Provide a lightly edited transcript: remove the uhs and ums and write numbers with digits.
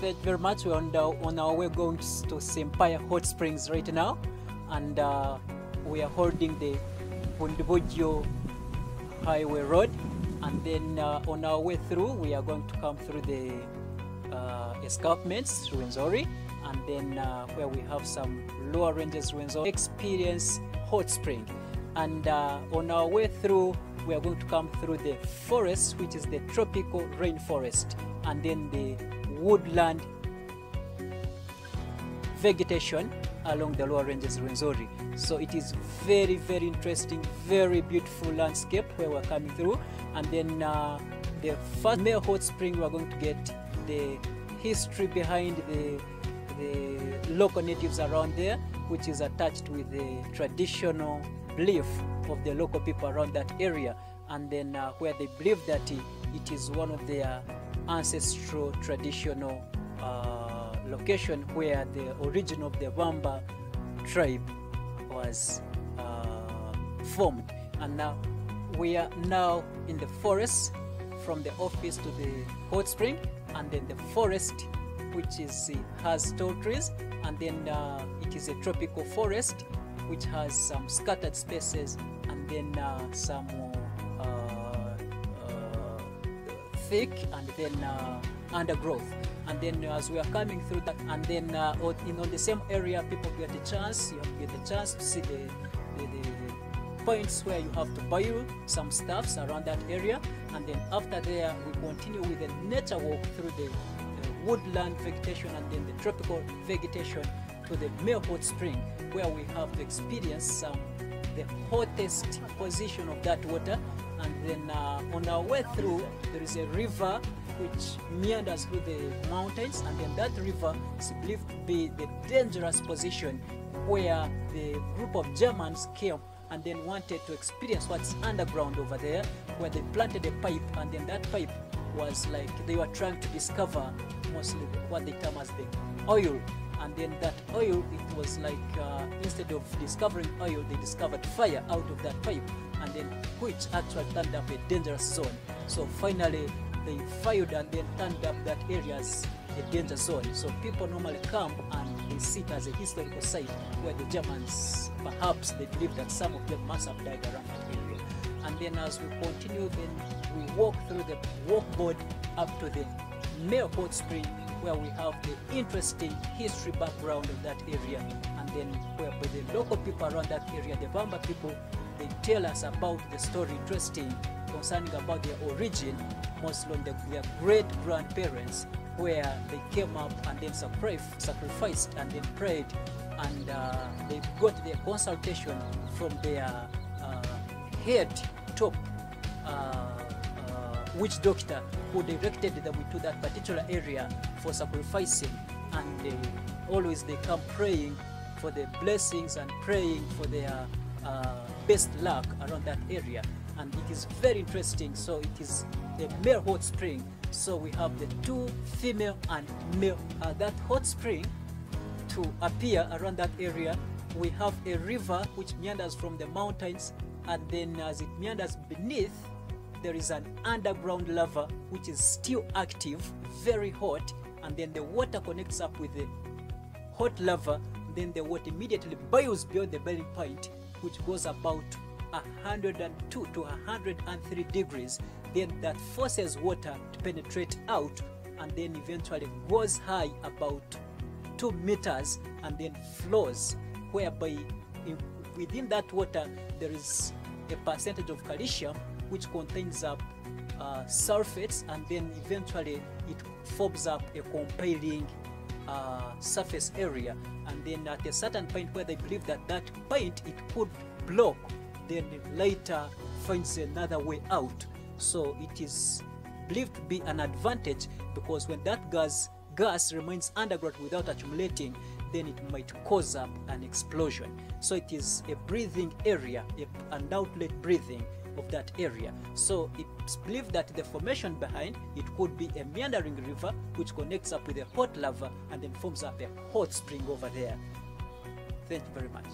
Thank you very much. We're on our way going to Sempaya Hot Springs right now, and we are holding the Bwamba Highway Road, and then on our way through we are going to come through the escarpments, Rwenzori, and then where we have some lower ranges Rwenzori, experience hot spring. And on our way through we are going to come through the forest, which is the tropical rainforest, and then the woodland vegetation along the lower ranges Rwenzori. So it is very, very interesting, very beautiful landscape where we're coming through. And then the first male hot spring, we're going to get the history behind the local natives around there, which is attached with the traditional belief of the local people around that area, and then where they believe that it is one of their ancestral traditional location where the origin of the Bwamba tribe was formed. And now we are now in the forest, from the office to the hot spring, and then the forest, which has tall trees, and then it is a tropical forest which has some scattered spaces, and then some thick, and then undergrowth. And then as we are coming through that, and then on the same area, people get a chance, you get a chance to see the points where you have to buy some stuffs around that area. And then after there, we continue with the nature walk through the woodland vegetation and then the tropical vegetation to the male hot spring, where we have to experience the hottest position of that water. And then on our way through, there is a river which meanders through the mountains, and then that river is believed to be the dangerous position where the group of Germans came and then wanted to experience what's underground over there, where they planted a pipe, and then that pipe was like they were trying to discover mostly what they term as the oil. And then that oil, it was like instead of discovering oil, they discovered fire out of that pipe, and then which actually turned up a dangerous zone. So finally they fired and then turned up that area as a danger zone. So people normally come and they see it as a historical site where the Germans, perhaps they believe that some of them must have died around that area. And then as we continue, then we walk through the walkboard up to the male hot spring, where we have the interesting history background of that area, and then where by the local people around that area, the Bwamba people, they tell us about the story interesting concerning about their origin, mostly on their great-grandparents, where they came up and then sacrificed and then prayed, and they got their consultation from their head top witch doctor, who directed them to that particular area for sacrificing. And always they come praying for the blessings and praying for their best luck around that area. And it is very interesting. So it is a male hot spring, so we have the two female and male. That hot spring, to appear around that area, we have a river which meanders from the mountains, and then as it meanders beneath, there is an underground lava which is still active, very hot, and then the water connects up with the hot lava. Then the water immediately boils beyond the boiling point, which goes about 102 to 103 degrees. Then that forces water to penetrate out, and then eventually goes high about 2 meters and then flows, whereby within that water there is a percentage of calcium which contains up sulfates, and then eventually it forms up a compelling surface area. And then at a certain point where they believe that that point it could block, then later finds another way out. So it is believed to be an advantage, because when that gas remains underground without accumulating, then it might cause up an explosion. So it is a breathing area, an outlet breathing of that area. So it's believed that the formation behind it could be a meandering river which connects up with a hot lava and then forms up a hot spring over there. Thank you very much.